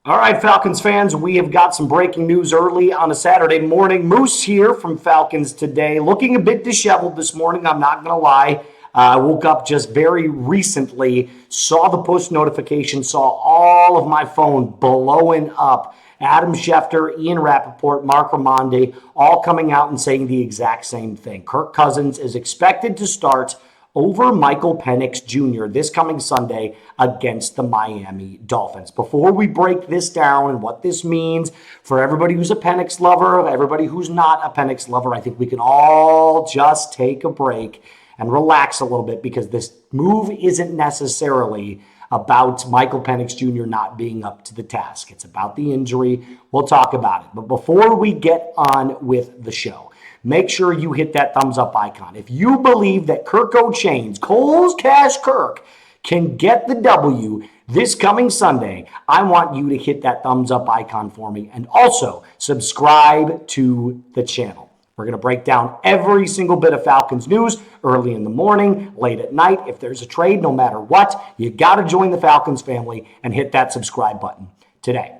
All right, Falcons fans, we have got some breaking news early on a Saturday morning. Moose here from Falcons Today, looking a bit disheveled this morning, I'm not going to lie. I woke up just very recently, saw the push notification, saw all of my phone blowing up. Adam Schefter, Ian Rappaport, Mark Ramondi, all coming out and saying the exact same thing. Kirk Cousins is expected to start over Michael Penix Jr. this coming Sunday against the Miami Dolphins. Before we break this down and what this means for everybody who's a Penix lover, everybody who's not a Penix lover, I think we can all just take a break and relax a little bit, because this move isn't necessarily about Michael Penix Jr. not being up to the task. It's about the injury. We'll talk about it. But before we get on with the show, make sure you hit that thumbs up icon. If you believe that Kirk O'Chains, Cole's Cash Kirk, can get the W this coming Sunday, I want you to hit that thumbs up icon for me, and also subscribe to the channel. We're going to break down every single bit of Falcons news early in the morning, late at night. If there's a trade, no matter what, you got to join the Falcons family and hit that subscribe button today.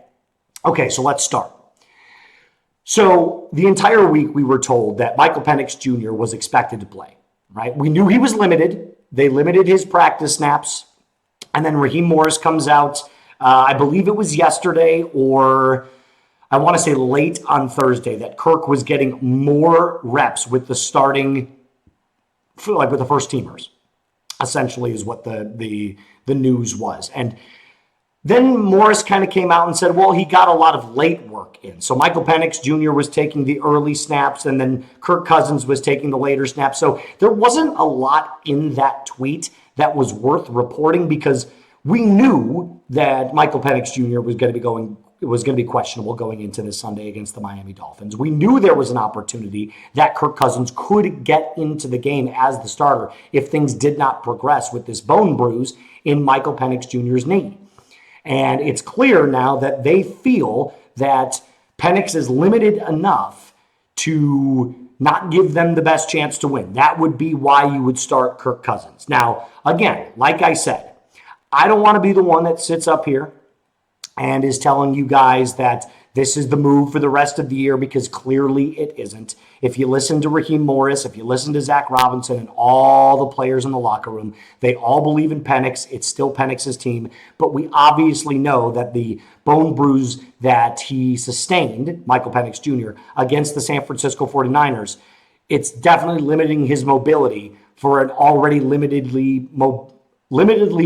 Okay, so let's start. So the entire week we were told that Michael Penix Jr. was expected to play, right? We knew he was limited. They limited his practice snaps. And then Raheem Morris comes out, I believe it was yesterday, or I want to say late on Thursday, that Kirk was getting more reps with the starting, like with the first teamers, essentially is what the news was. And then Morris kind of came out and said, well, he got a lot of late work in. So Michael Penix Jr. was taking the early snaps, and then Kirk Cousins was taking the later snaps. So there wasn't a lot in that tweet that was worth reporting, because we knew that Michael Penix Jr. was going to be questionable going into this Sunday against the Miami Dolphins. We knew there was an opportunity that Kirk Cousins could get into the game as the starter if things did not progress with this bone bruise in Michael Penix Jr.'s knee. And it's clear now that they feel that Penix is limited enough to not give them the best chance to win. That would be why you would start Kirk Cousins. Now, again, like I said, I don't want to be the one that sits up here and is telling you guys that this is the move for the rest of the year, because clearly it isn't. If you listen to Raheem Morris, if you listen to Zach Robinson and all the players in the locker room, they all believe in Penix. It's still Penix's team. But we obviously know that the bone bruise that he sustained, Michael Penix Jr., against the San Francisco 49ers, it's definitely limiting his mobility for an already limitedly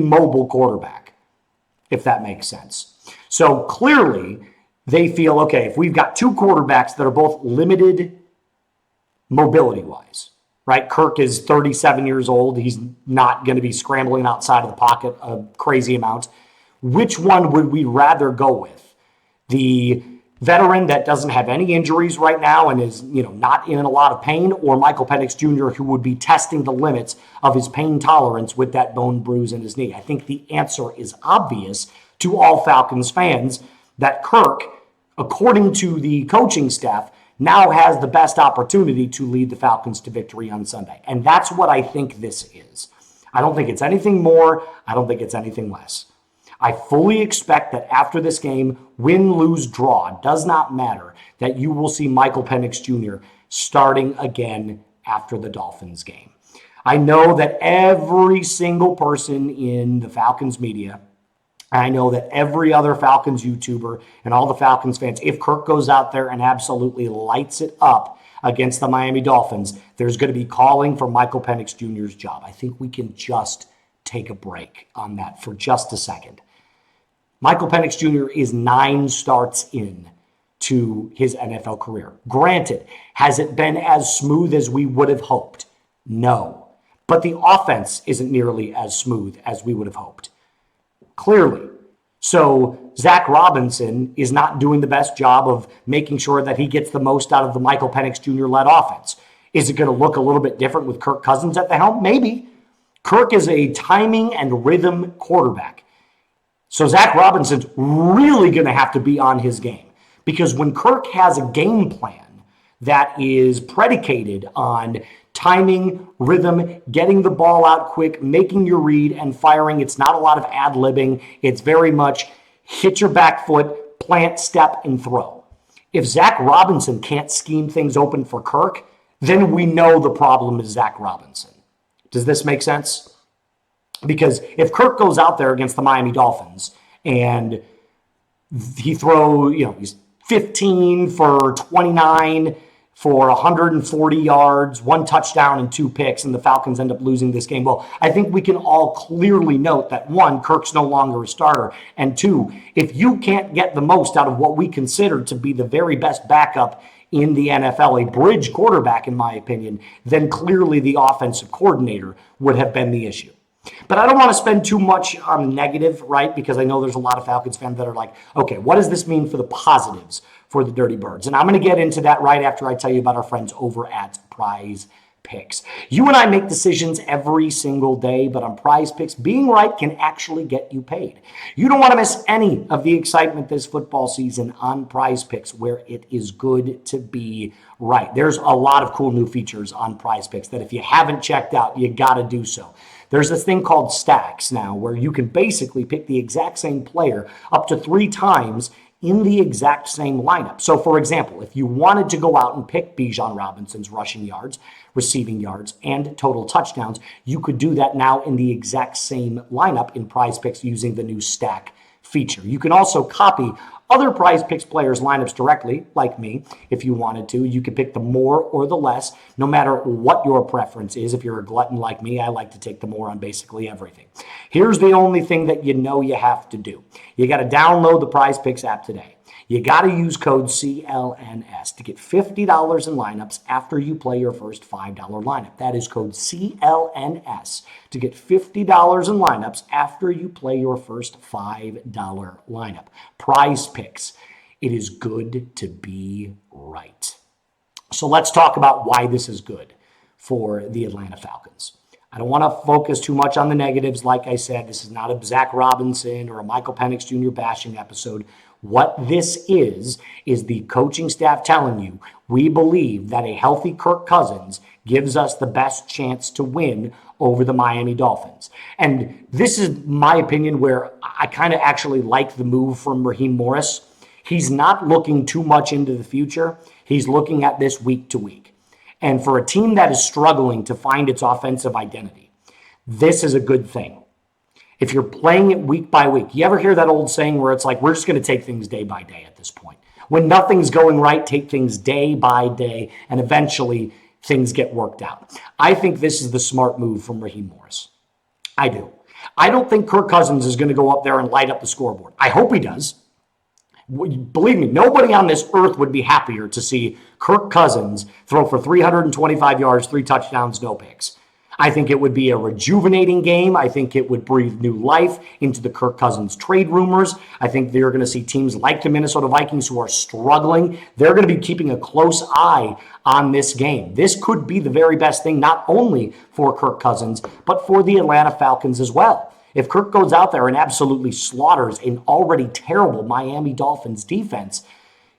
mobile quarterback, if that makes sense. So clearly, they feel, okay, if we've got two quarterbacks that are both limited mobility-wise, right? Kirk is 37 years old. He's not going to be scrambling outside of the pocket a crazy amount. Which one would we rather go with? The veteran that doesn't have any injuries right now and is, not in a lot of pain, or Michael Penix Jr., who would be testing the limits of his pain tolerance with that bone bruise in his knee? I think the answer is obvious to all Falcons fans, that Kirk, according to the coaching staff, now has the best opportunity to lead the Falcons to victory on Sunday. And that's what I think this is. I don't think it's anything more. I don't think it's anything less. I fully expect that after this game, win, lose, draw, does not matter, that you will see Michael Penix Jr. starting again after the Dolphins game. I know that every single person in the Falcons media, I know that every other Falcons YouTuber and all the Falcons fans, if Kirk goes out there and absolutely lights it up against the Miami Dolphins, there's going to be calling for Michael Penix Jr.'s job. I think we can just take a break on that for just a second. Michael Penix Jr. is 9 starts in to his NFL career. Granted, has it been as smooth as we would have hoped? No. But the offense isn't nearly as smooth as we would have hoped. Clearly. So Zach Robinson is not doing the best job of making sure that he gets the most out of the Michael Penix Jr.-led offense. Is it going to look a little bit different with Kirk Cousins at the helm? Maybe. Kirk is a timing and rhythm quarterback. So Zach Robinson's really going to have to be on his game, because when Kirk has a game plan that is predicated on timing, rhythm, getting the ball out quick, making your read, and firing, it's not a lot of ad-libbing. It's very much hit your back foot, plant, step, and throw. If Zach Robinson can't scheme things open for Kirk, then we know the problem is Zach Robinson. Does this make sense? Because if Kirk goes out there against the Miami Dolphins and he's 15 for 29 for 140 yards, 1 touchdown and 2 picks, and the Falcons end up losing this game. Well, I think we can all clearly note that 1, Kirk's no longer a starter, and 2, if you can't get the most out of what we consider to be the very best backup in the NFL, a bridge quarterback in my opinion, then clearly the offensive coordinator would have been the issue. But I don't want to spend too much on negative, right? Because I know there's a lot of Falcons fans that are like, okay, what does this mean for the positives for the Dirty Birds? And I'm going to get into that right after I tell you about our friends over at Prize Picks. You and I make decisions every single day, but on Prize Picks, being right can actually get you paid. You don't want to miss any of the excitement this football season on Prize Picks, where it is good to be right. There's a lot of cool new features on Prize Picks that if you haven't checked out, you got to do so. There's this thing called stacks now where you can basically pick the exact same player up to 3 times in the exact same lineup. So, for example, if you wanted to go out and pick Bijan Robinson's rushing yards, receiving yards, and total touchdowns, you could do that now in the exact same lineup in Prize Picks using the new stack feature. You can also copy other Prize Picks players' lineups directly, like me, if you wanted to. You could pick the more or the less, no matter what your preference is. If you're a glutton like me, I like to take the more on basically everything. Here's the only thing that you know you have to do. You got to download the Prize Picks app today. You got to use code CLNS to get $50 in lineups after you play your first $5 lineup. That is code CLNS to get $50 in lineups after you play your first $5 lineup. Prize Picks. It is good to be right. So let's talk about why this is good for the Atlanta Falcons. I don't want to focus too much on the negatives. Like I said, this is not a Zach Robinson or a Michael Penix Jr. bashing episode. What this is the coaching staff telling you, we believe that a healthy Kirk Cousins gives us the best chance to win over the Miami Dolphins. And this is my opinion where I kind of actually like the move from Raheem Morris. He's not looking too much into the future. He's looking at this week to week. And for a team that is struggling to find its offensive identity, this is a good thing. If you're playing it week by week, you ever hear that old saying where it's like, we're just going to take things day by day at this point? When nothing's going right, take things day by day, and eventually things get worked out. I think this is the smart move from Raheem Morris. I do. I don't think Kirk Cousins is going to go up there and light up the scoreboard. I hope he does. Believe me, nobody on this earth would be happier to see Kirk Cousins throw for 325 yards, 3 touchdowns, no picks. I think it would be a rejuvenating game. I think it would breathe new life into the Kirk Cousins trade rumors. I think they're going to see teams like the Minnesota Vikings who are struggling. They're going to be keeping a close eye on this game. This could be the very best thing, not only for Kirk Cousins, but for the Atlanta Falcons as well. If Kirk goes out there and absolutely slaughters an already terrible Miami Dolphins defense,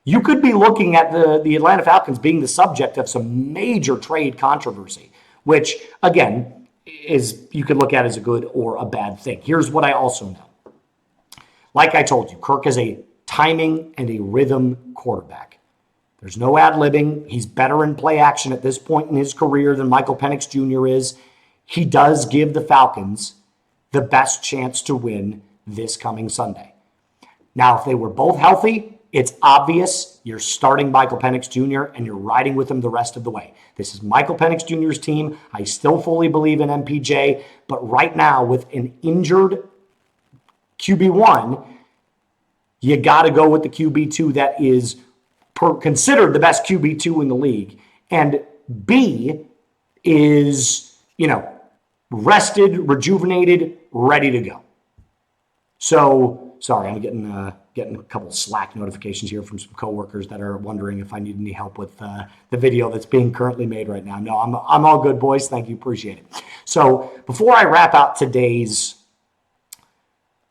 you could be looking at the Atlanta Falcons being the subject of some major trade controversy, which, again, is you could look at as a good or a bad thing. Here's what I also know. Like I told you, Kirk is a timing and a rhythm quarterback. There's no ad-libbing. He's better in play action at this point in his career than Michael Penix Jr. is. He does give the Falcons the best chance to win this coming Sunday. Now, if they were both healthy, it's obvious you're starting Michael Penix Jr. and you're riding with him the rest of the way. This is Michael Penix Jr.'s team. I still fully believe in MPJ, but right now with an injured QB1, you got to go with the QB2 that is considered the best QB2 in the league. And B is, rested, rejuvenated, ready to go. So, sorry, I'm getting a couple Slack notifications here from some coworkers that are wondering if I need any help with the video that's being currently made right now. No, I'm all good, boys. Thank you. Appreciate it. So before I wrap out today's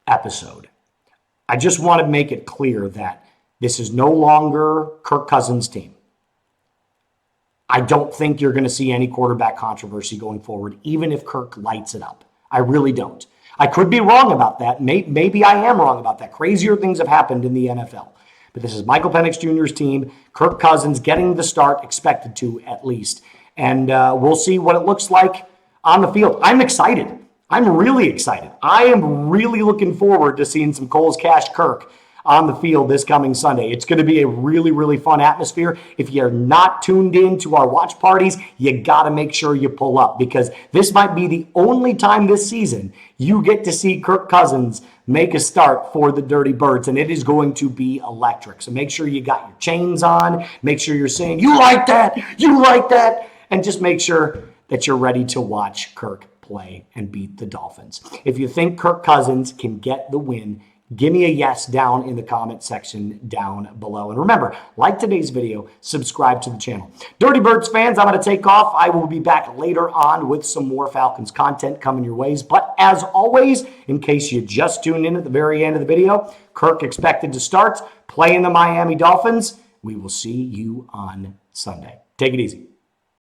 episode, I just want to make it clear that this is no longer Kirk Cousins' team. I don't think you're going to see any quarterback controversy going forward, even if Kirk lights it up. I really don't. I could be wrong about that. Maybe I am wrong about that. Crazier things have happened in the NFL. But this is Michael Penix Jr.'s team. Kirk Cousins getting the start, expected to at least. And we'll see what it looks like on the field. I'm excited. I'm really excited. I am really looking forward to seeing some Coles Cash Kirk on the field this coming Sunday. It's going to be a really, really fun atmosphere. If you're not tuned in to our watch parties, you got to make sure you pull up, because this might be the only time this season you get to see Kirk Cousins make a start for the Dirty Birds, and it is going to be electric. So make sure you got your chains on. Make sure you're saying, "You like that? You like that?" And just make sure that you're ready to watch Kirk play and beat the Dolphins. If you think Kirk Cousins can get the win, give me a yes down in the comment section down below. And remember, like today's video, subscribe to the channel. Dirty Birds fans, I'm going to take off. I will be back later on with some more Falcons content coming your ways. But as always, in case you just tuned in at the very end of the video, Kirk expected to start playing the Miami Dolphins. We will see you on Sunday. Take it easy.